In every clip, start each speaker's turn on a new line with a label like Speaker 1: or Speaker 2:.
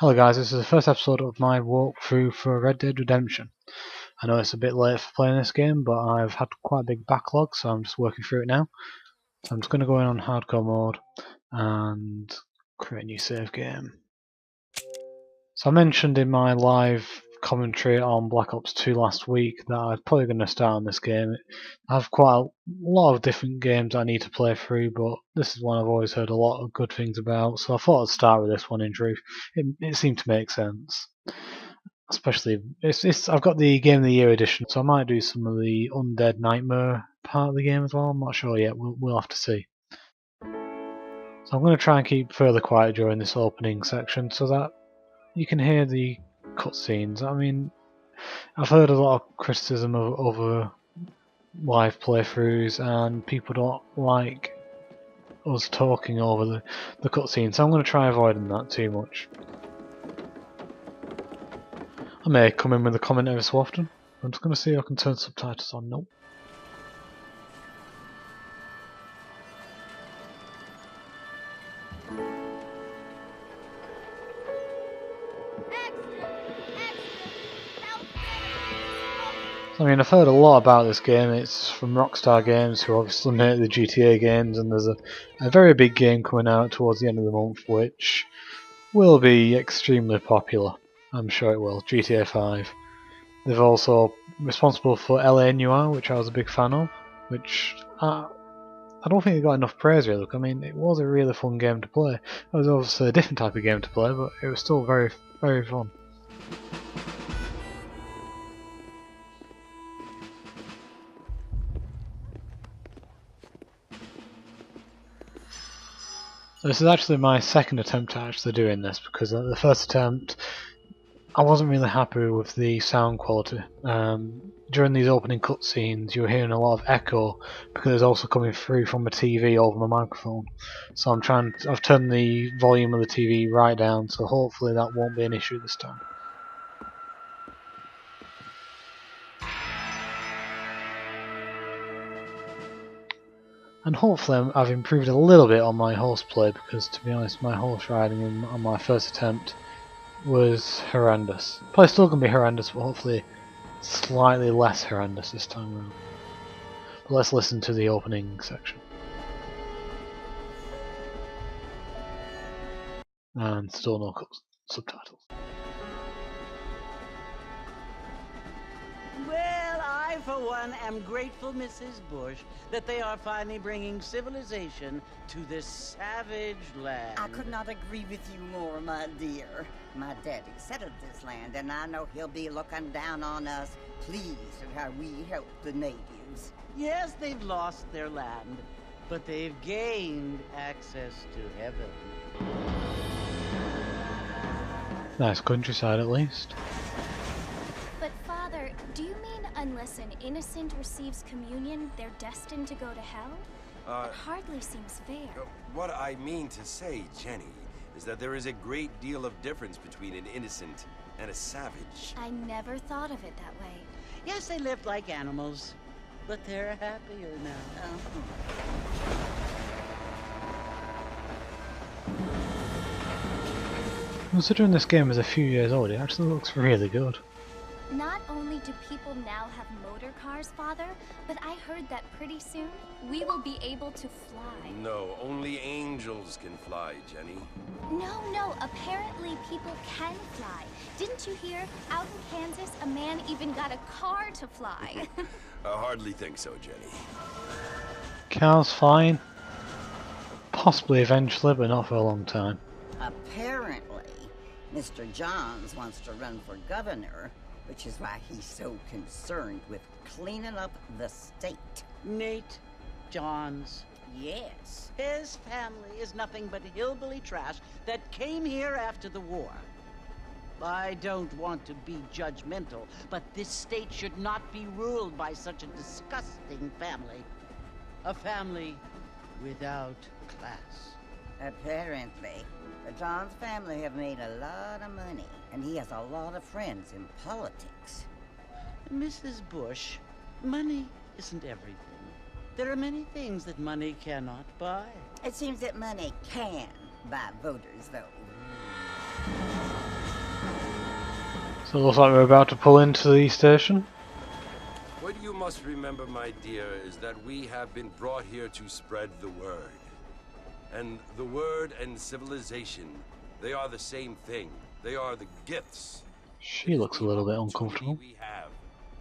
Speaker 1: Hello guys, this is the first episode of my walkthrough for Red Dead Redemption. I know it's a bit late for playing this game, but I've had quite a big backlog, so I'm just working through it now. So I'm just going to go in on hardcore mode and create a new save game. So I mentioned in my live commentary on Black Ops 2 last week that I'm probably going to start on this game. I have quite a lot of different games I need to play through, but this is one I've always heard a lot of good things about, so I thought I'd start with this one in truth. It seemed to make sense. Especially, I've got the Game of the Year edition, so I might do some of the Undead Nightmare part of the game as well. I'm not sure yet, we'll have to see. So I'm going to try and keep further quiet during this opening section so that you can hear the cutscenes. I mean, I've heard a lot of criticism of other live playthroughs, and people don't like us talking over the cutscenes, so I'm going to try avoiding that too much. I may come in with a comment every so often. I'm just going to see if I can turn subtitles on. Nope. I mean, I've heard a lot about this game. It's from Rockstar Games, who obviously make the GTA games, and there's a very big game coming out towards the end of the month, which will be extremely popular. I'm sure it will. GTA 5. They're also responsible for LA Noire, which I was a big fan of, which I don't think it got enough praise really. I mean, it was a really fun game to play. It was obviously a different type of game to play, but it was still very, very fun. This is actually my second attempt at actually doing this, because the first attempt I wasn't really happy with the sound quality. During these opening cutscenes, you're hearing a lot of echo because it's also coming through from a TV over my microphone. So I've turned the volume of the TV right down, so hopefully that won't be an issue this time. And hopefully I've improved a little bit on my horseplay, because to be honest, my horse riding on my first attempt was horrendous. Probably still going to be horrendous, but hopefully slightly less horrendous this time around. But let's listen to the opening section. And still no subtitles.
Speaker 2: Well, I, for one, am grateful, Mrs. Bush, that they are finally bringing civilization to this savage land.
Speaker 3: I could not agree with you more, my dear. My daddy settled this land, and I know he'll be looking down on us, pleased at how we help the natives.
Speaker 2: Yes, they've lost their land, but they've gained access to heaven.
Speaker 1: Nice countryside at least.
Speaker 4: But Father, do you mean unless an innocent receives communion, they're destined to go to hell? It hardly seems fair.
Speaker 5: What I mean to say, Jenny, is that there is a great deal of difference between an innocent and a savage.
Speaker 4: I never thought of it that way.
Speaker 2: Yes, they lived like animals, but they're happier now.
Speaker 1: Considering this game is a few years old, it actually looks really good.
Speaker 4: Not only do people now have motor cars, Father, but I heard that pretty soon we will be able to fly.
Speaker 5: No, only angels can fly, Jenny.
Speaker 4: No, apparently people can fly. Didn't you hear? Out in Kansas, a man even got a car to fly.
Speaker 5: I hardly think so, Jenny.
Speaker 1: Cars fine. Possibly eventually, but not for a long time.
Speaker 3: Apparently, Mr. Johns wants to run for governor, which is why he's so concerned with cleaning up the state.
Speaker 2: Nate Johns.
Speaker 3: Yes.
Speaker 2: His family is nothing but hillbilly trash that came here after the war. I don't want to be judgmental, but this state should not be ruled by such a disgusting family. A family without class.
Speaker 3: Apparently, the Johns family have made a lot of money, and he has a lot of friends in politics.
Speaker 2: Mrs. Bush, money isn't everything. There are many things that money cannot buy.
Speaker 3: It seems that money can buy voters, though.
Speaker 1: So it looks like we're about to pull into the station.
Speaker 5: What you must remember, my dear, is that we have been brought here to spread the word. And the word and civilization, they are the same thing. They are the gifts.
Speaker 1: She looks a little bit
Speaker 5: Opportunity
Speaker 1: uncomfortable.
Speaker 5: We have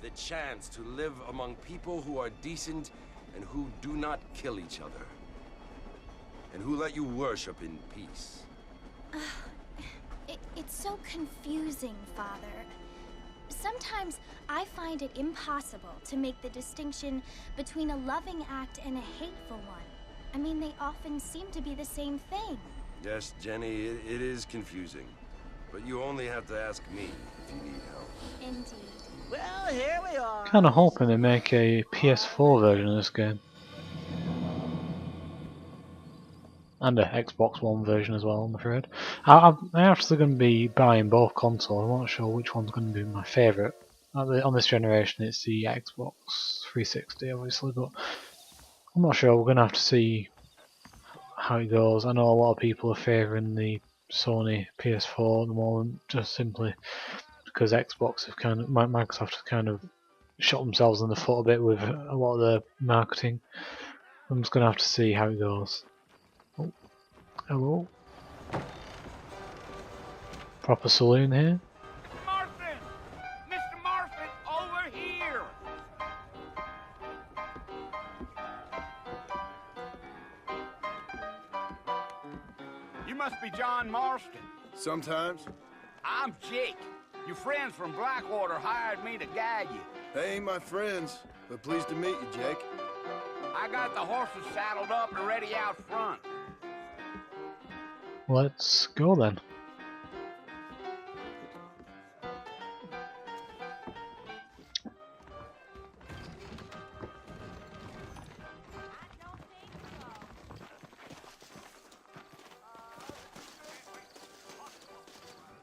Speaker 5: the chance to live among people who are decent and who do not kill each other. And who let you worship in peace.
Speaker 4: It's so confusing, Father. Sometimes I find it impossible to make the distinction between a loving act and a hateful one. I mean, they often seem to be the same thing.
Speaker 5: Yes, Jenny, it is confusing. But you only have to ask me if you need help.
Speaker 4: Indeed.
Speaker 2: Well, here we are.
Speaker 1: Kind of hoping they make a PS4 version of this game. And a Xbox One version as well, I'm afraid. I'm actually going to be buying both consoles. I'm not sure which one's going to be my favourite. On this generation it's the Xbox 360 obviously, but I'm not sure. We're going to have to see how it goes. I know a lot of people are favouring the Sony PS4 at the moment, just simply because Xbox have Microsoft have kind of shot themselves in the foot a bit with a lot of their marketing. I'm just going to have to see how it goes. Oh, hello. Proper saloon here.
Speaker 6: Marston! Mr. Marston, over here! You must be John Marston.
Speaker 7: Sometimes.
Speaker 6: I'm Jake. Your friends from Blackwater hired me to guide you.
Speaker 7: They ain't my friends, but pleased to meet you, Jake.
Speaker 6: I got the horses saddled up and ready out front.
Speaker 1: Let's go then.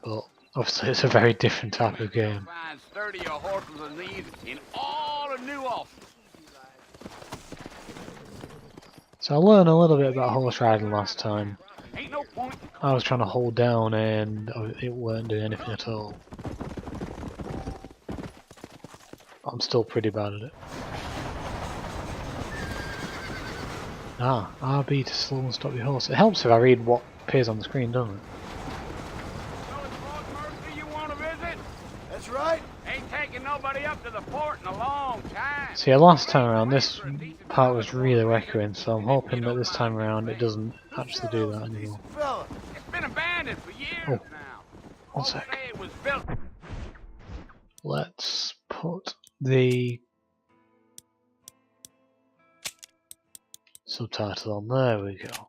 Speaker 1: But obviously it's a very different type of game.
Speaker 6: Find sturdier horses than these in all of New Ulster.
Speaker 1: So I learned a little bit about horse riding last time.
Speaker 6: Ain't no point.
Speaker 1: I was trying to hold down and it weren't doing anything at all. I'm still pretty bad at it. RB to slow and stop your horse. It helps if I read what appears on the screen, doesn't it?
Speaker 6: So it's Lord Mercy you want to visit?
Speaker 7: That's right.
Speaker 6: Ain't taking nobody up to the port in a long time.
Speaker 1: See, last time around this part was really echoing, so I'm hoping that this time around it doesn't actually do that anymore.
Speaker 7: Fella.
Speaker 6: It's been abandoned for years
Speaker 1: Oh,
Speaker 6: now.
Speaker 1: one
Speaker 6: Folks
Speaker 1: sec.
Speaker 6: say it was built.
Speaker 1: Let's put the subtitle on. There we go.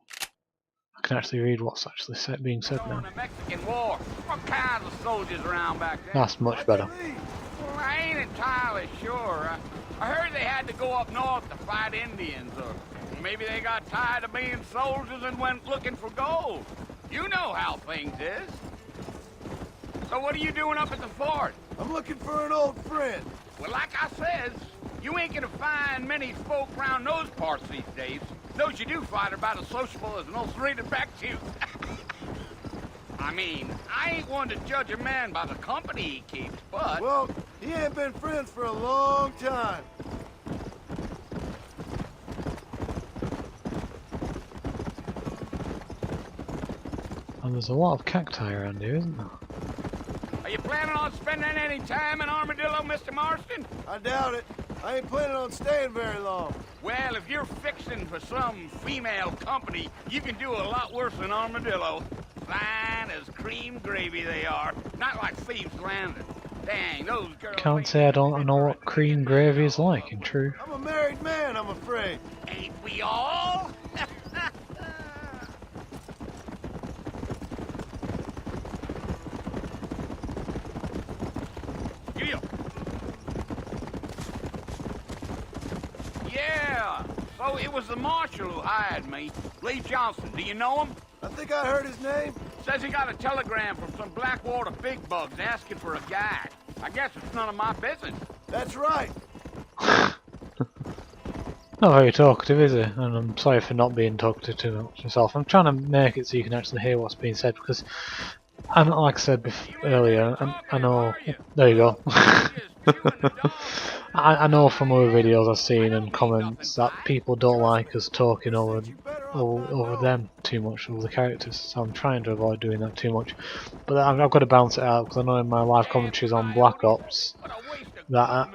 Speaker 1: I can actually read what's actually being said
Speaker 6: During
Speaker 1: now.
Speaker 6: the Mexican War, what kinds of soldiers around back then?
Speaker 1: That's much better.
Speaker 6: Well, I ain't entirely sure. I heard they had to go up north to fight Indians, or maybe they got tired of being soldiers and went looking for gold. You know how things is. So what are you doing up at the fort?
Speaker 7: I'm looking for an old friend.
Speaker 6: Well, like I says, you ain't gonna find many folk round those parts these days. Those you do find are about as sociable as an ulcerated back tooth. I mean, I ain't one to judge a man by the company he keeps, but...
Speaker 7: Well, he ain't been friends for a long time.
Speaker 1: And there's a lot of cacti around here, isn't there?
Speaker 6: Are you planning on spending any time in Armadillo, Mr. Marston?
Speaker 7: I doubt it. I ain't planning on staying very long.
Speaker 6: Well, if you're fixing for some female company, you can do a lot worse than Armadillo. Fine as cream gravy they are. Not like Thieves Landing. Dang, those girls...
Speaker 1: Can't say I don't know what cream gravy is like, in truth.
Speaker 7: I'm a married man, I'm afraid.
Speaker 6: Ain't we all? Giddy up. Yeah, so it was the marshal who hired me. Lee Johnson, do you know him?
Speaker 7: I think I heard his name.
Speaker 6: Says he got a telegram from some Blackwater big bugs asking for a guide. I guess it's none of my business.
Speaker 7: That's right.
Speaker 1: Not very talkative, is he? And I'm sorry for not being talkative too much myself. I'm trying to make it so you can actually hear what's being said, because And like I said earlier, I know. There you go. I know from other videos I've seen and comments that people don't like us talking over them too much, over the characters. So I'm trying to avoid doing that too much. But I've got to balance it out because I know in my live commentaries on Black Ops that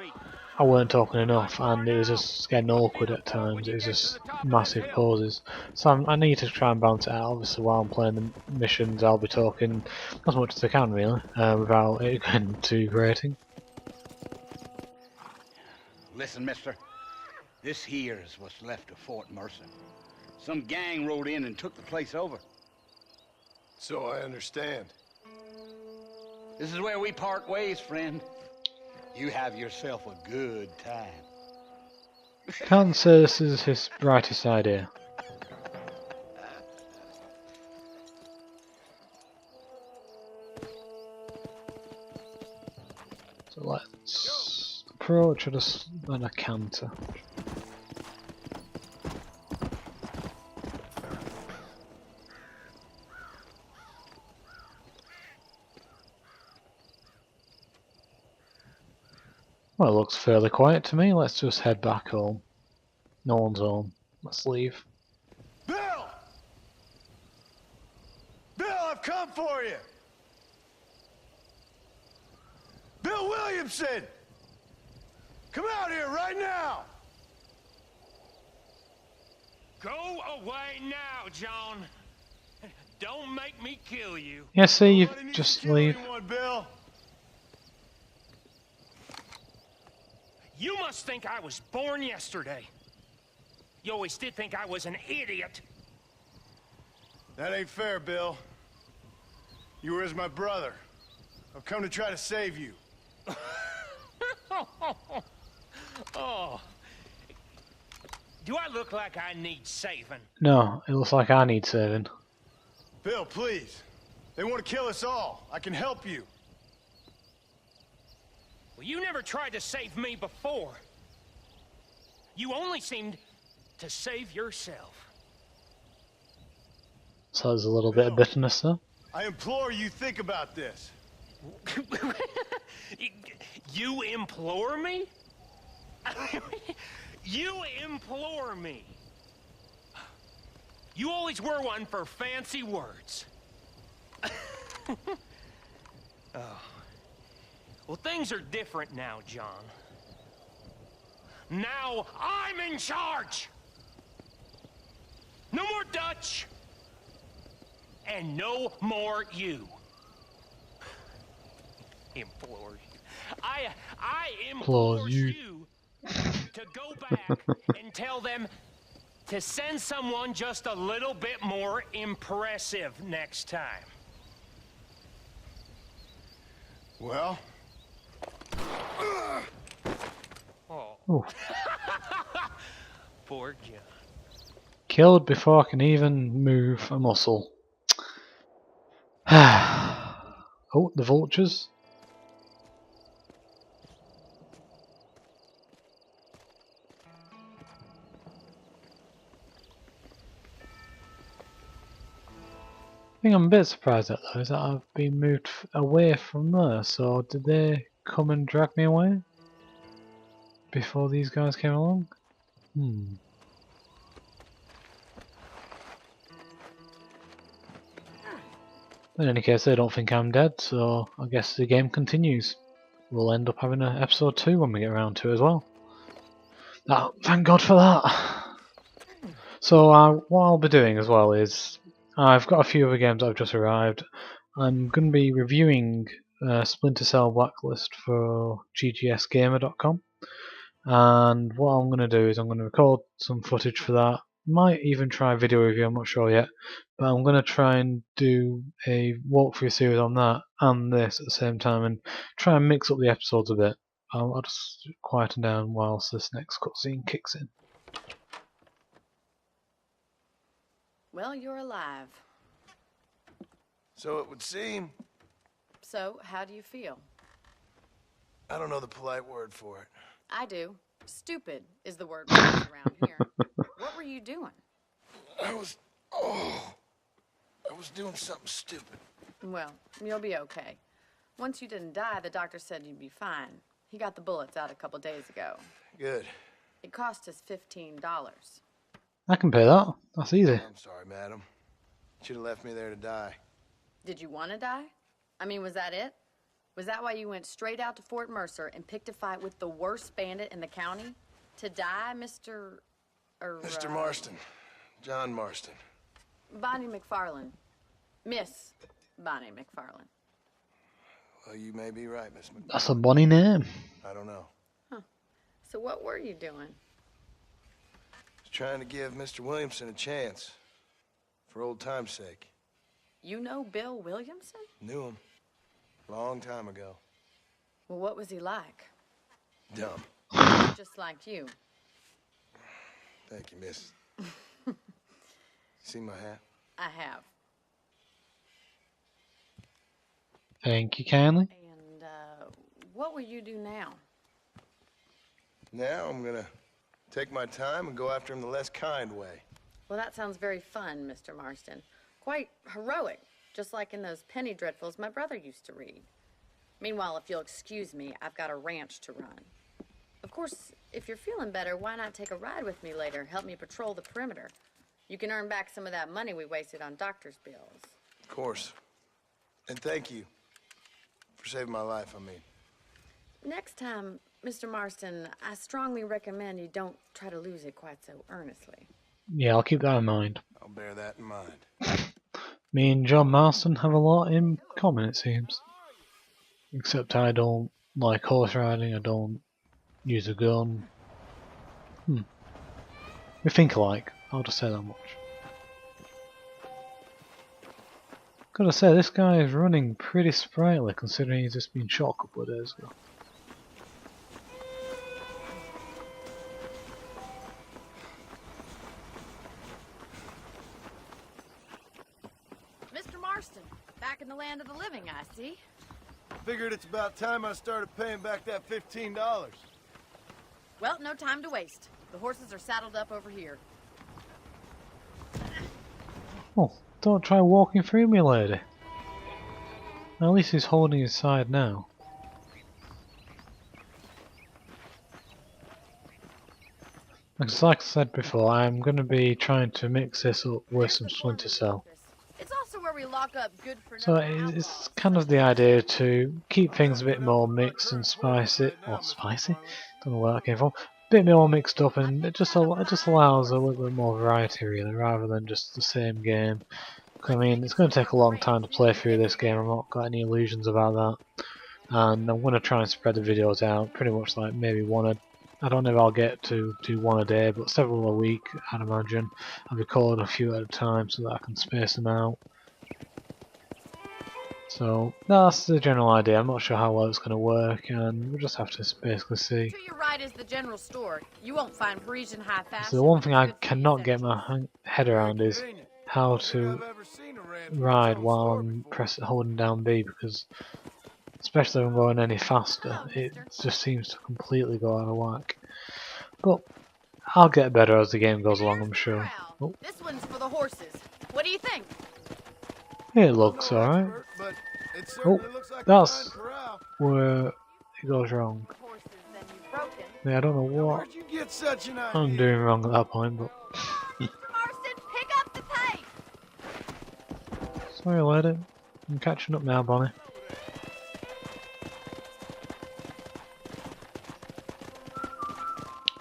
Speaker 1: I weren't talking enough, and it was just getting awkward at times. It was just massive pauses. So I need to try and balance it out. Obviously, while I'm playing the missions, I'll be talking as much as I can, really, without it getting too grating.
Speaker 6: Listen, mister. This here is what's left of Fort Mercer. Some gang rode in and took the place over.
Speaker 7: So I understand.
Speaker 6: This is where we part ways, friend. You have yourself a good time.
Speaker 1: Can't say this is his brightest idea. So let's approach at a canter. Well, it looks fairly quiet to me. Let's just head back home. No one's home. Let's leave.
Speaker 7: Bill! Bill, I've come for you! Bill Williamson! Come out here right now!
Speaker 8: Go away now, John. Don't make me kill you.
Speaker 1: Yeah, see, you
Speaker 7: Nobody needs
Speaker 1: just
Speaker 7: to kill
Speaker 1: leave.
Speaker 7: anyone, Bill.
Speaker 8: You must think I was born yesterday. You always did think I was an idiot.
Speaker 7: That ain't fair, Bill. You were as my brother. I've come to try to save you.
Speaker 8: Oh. Do I look like I need saving?
Speaker 1: No, it looks like I need saving.
Speaker 7: Bill, please. They want to kill us all. I can help you.
Speaker 8: Well, you never tried to save me before. You only seemed to save yourself.
Speaker 1: So there's a little bit of bitterness there.
Speaker 7: I implore you, think about this.
Speaker 8: You implore me? You implore me. You always were one for fancy words. Oh. Well, things are different now, John. Now I'm in charge! No more Dutch! And no more you. Implore you. I implore you to go back and tell them to send someone just a little bit more impressive next time.
Speaker 7: Well?
Speaker 8: Oh. Poor John.
Speaker 1: Killed before I can even move a muscle. Oh, the vultures. The thing I'm a bit surprised at though is that I've been moved away from there, so did they come and drag me away before these guys came along? In any case, they don't think I'm dead, so I guess the game continues. We'll end up having an episode 2 when we get around to it as well. Oh, thank God for that! So what I'll be doing as well is, I've got a few other games that have just arrived. I'm going to be reviewing Splinter Cell Blacklist for ggsgamer.com, and what I'm going to do is I'm going to record some footage for that. Might even try a video review, I'm not sure yet, but I'm going to try and do a walkthrough series on that and this at the same time and try and mix up the episodes a bit. I'll just quieten down whilst this next cutscene kicks in.
Speaker 9: Well, you're alive.
Speaker 7: So it would seem.
Speaker 9: So, how do you feel?
Speaker 7: I don't know the polite word for it.
Speaker 9: I do. Stupid is the word we use around here. What were you doing?
Speaker 7: I was... Oh. I was doing something stupid.
Speaker 9: Well, you'll be okay. Once you didn't die, the doctor said you'd be fine. He got the bullets out a couple days ago.
Speaker 7: Good.
Speaker 9: It cost us $15.
Speaker 1: I can pay that. That's easy.
Speaker 7: I'm sorry, madam. Should have left me there to die.
Speaker 9: Did you want to die? I mean, was that it? Was that why you went straight out to Fort Mercer and picked a fight with the worst bandit in the county? To die, Mr.
Speaker 7: Mr. Marston. John Marston.
Speaker 9: Bonnie McFarlane. Miss Bonnie McFarlane.
Speaker 7: Well, you may be right, Miss McFarlane.
Speaker 1: That's a bunny name.
Speaker 7: I don't know.
Speaker 9: Huh. So what were you doing?
Speaker 7: Just trying to give Mr. Williamson a chance. For old time's sake.
Speaker 9: You know Bill Williamson?
Speaker 7: Knew him. Long time ago.
Speaker 9: Well, what was he like?
Speaker 7: Dumb.
Speaker 9: Just like you.
Speaker 7: Thank you, miss. See my hat?
Speaker 9: I have.
Speaker 1: Thank you kindly.
Speaker 9: And, what will you do now?
Speaker 7: Now I'm gonna take my time and go after him the less kind way.
Speaker 9: Well, that sounds very fun, Mr. Marston. Quite heroic, just like in those penny dreadfuls my brother used to read. Meanwhile, if you'll excuse me, I've got a ranch to run. Of course, if you're feeling better, why not take a ride with me later? Help me patrol the perimeter. You can earn back some of that money we wasted on doctor's bills.
Speaker 7: Of course. And thank you for saving my life, I mean.
Speaker 9: Next time, Mr. Marston, I strongly recommend you don't try to lose it quite so earnestly.
Speaker 1: Yeah, I'll keep that in mind.
Speaker 7: I'll bear that in mind.
Speaker 1: Me and John Marston have a lot in common, it seems. Except I don't like horse riding, I don't use a gun. We think alike, I'll just say that much. Gotta say, this guy is running pretty sprightly considering he's just been shot a couple of days ago.
Speaker 9: Mr. Marston, back in the land of the living, I see.
Speaker 7: Figured it's about time I started paying back that $15.
Speaker 9: Well, no time to waste. The horses are saddled up over here.
Speaker 1: Oh, don't try walking through me, lady. At least he's holding his side now. Like I said before, I'm going to be trying to mix this up with some Splinter Cell.
Speaker 9: It's also where we lock up good for
Speaker 1: So it's kind of the idea to keep things a bit more mixed and spicy, or spicy? Don't know where that came from. A bit more mixed up, and it just allows a little bit more variety, really, rather than just the same game. I mean, it's going to take a long time to play through this game. I've not got any illusions about that, and I'm going to try and spread the videos out, pretty much like maybe one. I don't know if I'll get to do one a day, but several a week, I'd imagine. I'll record a few at a time so that I can space them out. So that's the general idea. I'm not sure how well it's going to work, and we'll just have to basically see.
Speaker 9: To your right is the general store. You won't find Parisian high fashion.
Speaker 1: So the one thing I cannot get my head around is how to ride while I'm holding down B, because especially when I'm going any faster, it just seems to completely go out of whack. But I'll get better as the game goes along, I'm sure. Oh.
Speaker 9: This one's for the horses. What do you think?
Speaker 1: It looks alright. Oh, that's where it goes wrong. Yeah, I don't know what I'm doing wrong at that point, but...
Speaker 9: Marston, pick up the pace!
Speaker 1: Sorry, lady. I'm catching up now, Bonnie.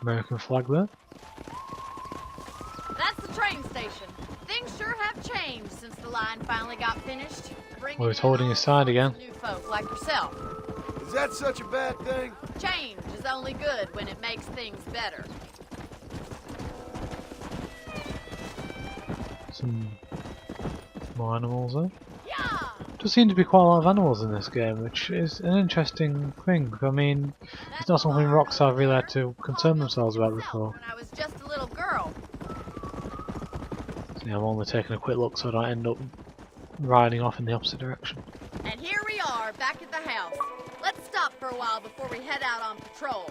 Speaker 1: American flag there.
Speaker 9: That's the train station. Things sure have changed since the line finally got finished.
Speaker 1: Oh, he's holding his side again.
Speaker 9: New folk like yourself.
Speaker 7: Is that such a bad thing?
Speaker 9: Change is only good when it makes things better.
Speaker 1: Some more animals there.
Speaker 9: Yeah!
Speaker 1: There seem to be quite a lot of animals in this game, which is an interesting thing. I mean, it's not something Rockstar really had to concern themselves about before.
Speaker 9: When I was just a little girl.
Speaker 1: So yeah, I'm only taking a quick look so I don't end up riding off in the opposite direction.
Speaker 9: And here we are, back at the house. Let's stop for a while before we head out on patrol.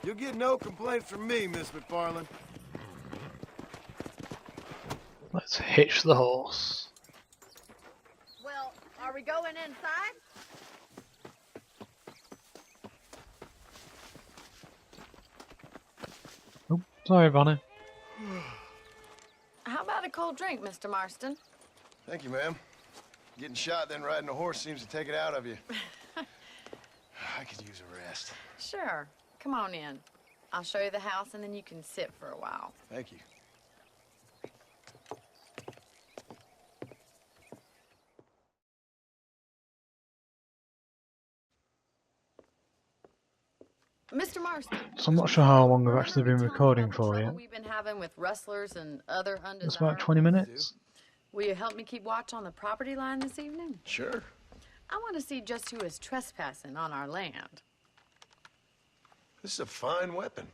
Speaker 7: You'll get no complaints from me, Miss McFarlane.
Speaker 1: Let's hitch the horse.
Speaker 9: Well, are we going inside?
Speaker 1: Oh, sorry, Bonnie.
Speaker 9: How about a cold drink, Mr. Marston?
Speaker 7: Thank you, ma'am. Getting shot, then riding a horse seems to take it out of you. I could use a rest.
Speaker 9: Sure. Come on in. I'll show you the house, and then you can sit for a while.
Speaker 7: Thank you.
Speaker 9: Mr. Marston.
Speaker 1: So I'm not sure how long I've actually been
Speaker 9: Tell me
Speaker 1: recording
Speaker 9: about the
Speaker 1: for
Speaker 9: trouble
Speaker 1: yet.
Speaker 9: we've been having with rustlers and other
Speaker 1: It's about 20
Speaker 9: undesirables.
Speaker 1: minutes.
Speaker 9: Will you help me keep watch on the property line this evening?
Speaker 7: Sure.
Speaker 9: I want to see just who is trespassing on our land.
Speaker 7: This is a fine weapon.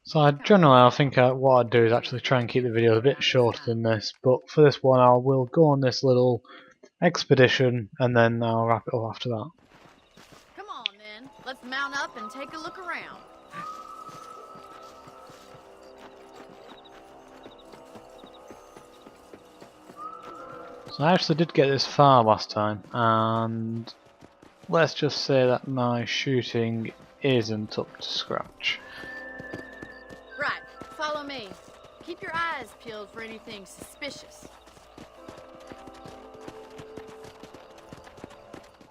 Speaker 1: So generally I think what I'd do is actually try and keep the video a bit shorter than this, but for this one I will go on this little expedition and then I'll wrap it up after that.
Speaker 9: Come on, then. Let's mount up and take a look around.
Speaker 1: So I actually did get this far last time, and let's just say that my shooting isn't up to scratch.
Speaker 9: Right. Follow me. Keep your eyes peeled for anything suspicious.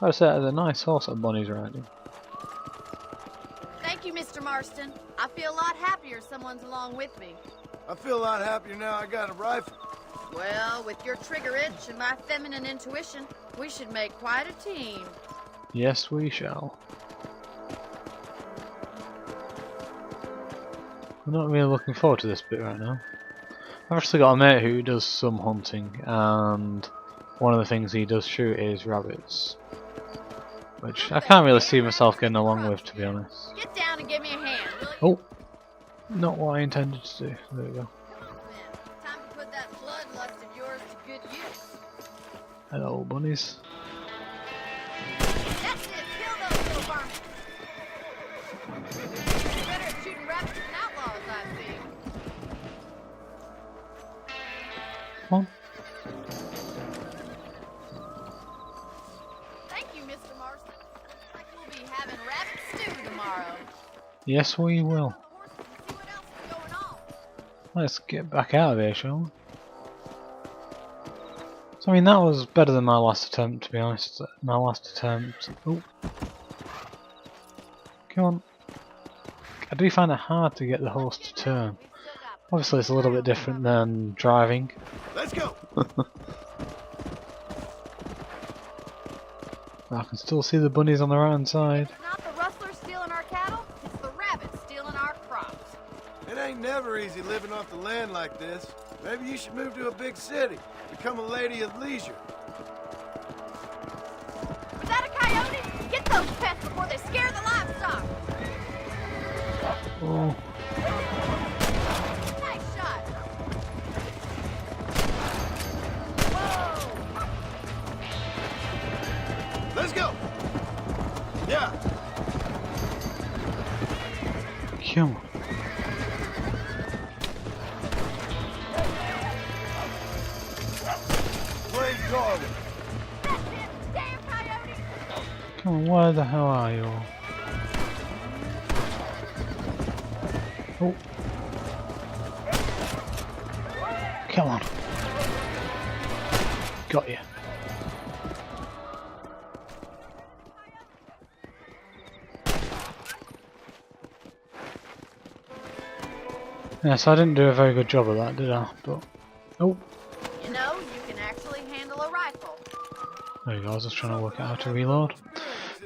Speaker 1: I said there's a nice horse that Bonnie's riding.
Speaker 9: Thank you, Mr. Marston. I feel a lot happier someone's along with me.
Speaker 7: I feel a lot happier now I got a rifle.
Speaker 9: Well, with your trigger itch and my feminine intuition, we should make quite a team.
Speaker 1: Yes, we shall. I'm not really looking forward to this bit right now. I've actually got a mate who does some hunting, and one of the things he does shoot is rabbits. Which I can't really see myself getting along with, to be honest.
Speaker 9: Get down and give me a hand, will you?
Speaker 1: Oh! Not what I intended to do. There we go.
Speaker 9: Time to put that bloodlust of yours to good use.
Speaker 1: Hello, bunnies.
Speaker 9: That's it. Kill those little varmints. You're better at shooting rabbits than outlaws, I see.
Speaker 1: Come on.
Speaker 9: Thank you, Mr. Marston. Looks like we'll be having rabbit stew tomorrow.
Speaker 1: Yes, we will.
Speaker 9: See what else is going on.
Speaker 1: Let's get back out of here, shall we? So I mean, that was better than my last attempt, to be honest. My last attempt. Oh. Come on. I do find it hard to get the horse to turn. Obviously, it's a little bit different than driving.
Speaker 7: Let's go.
Speaker 1: I can still see the bunnies on the right hand side.
Speaker 9: It's not the rustlers stealing our cattle, it's the rabbits stealing our crops.
Speaker 7: It ain't never easy living off the land like this. Maybe you should move to a big city. Become a lady of leisure.
Speaker 9: Was that a coyote? Get those pests before they scare the livestock.
Speaker 1: Oh.
Speaker 9: Nice shot.
Speaker 7: Let's go. Yeah.
Speaker 1: Come on.
Speaker 7: Play Darwin.
Speaker 9: That's it. Damn coyote.
Speaker 1: Come on, where the hell are you all? Oh. Come on. Got you. Yes, I didn't do a very good job of that, did I? But oh,
Speaker 9: You know, you can actually handle a rifle.
Speaker 1: there you go. I was just trying to work out how to reload.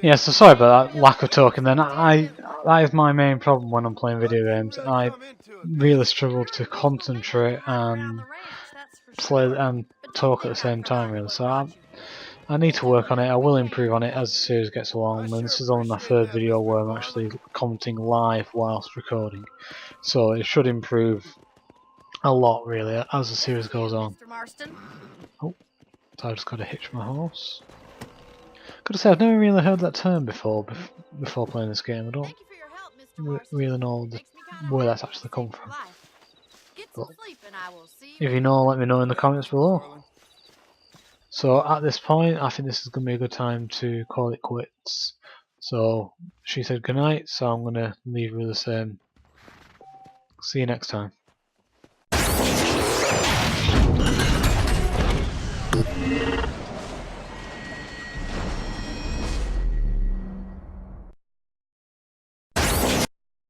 Speaker 1: Yeah, so sorry about that lack of talking. Then that is my main problem when I'm playing video games. I really struggle to concentrate and play and talk at the same time. Really, so I need to work on it. I will improve on it as the series gets along. And this is only my third video where I'm actually commenting live whilst recording, so it should improve a lot really as the series goes on.
Speaker 9: Mr. Marston.
Speaker 1: Oh, so I just got to hitch my horse. Gotta say, I've never really heard that term before playing this game. I don't
Speaker 9: Thank you for your help, Mr. Marston.
Speaker 1: really know
Speaker 9: Makes me kinda
Speaker 1: where
Speaker 9: hungry
Speaker 1: that's actually come
Speaker 9: for
Speaker 1: from.
Speaker 9: life. Get some
Speaker 1: But
Speaker 9: sleep and
Speaker 1: If you know, let me know in the comments below. So at this point, I think this is going to be a good time to call it quits. So she said goodnight, so I'm going to leave her the same. See you next time.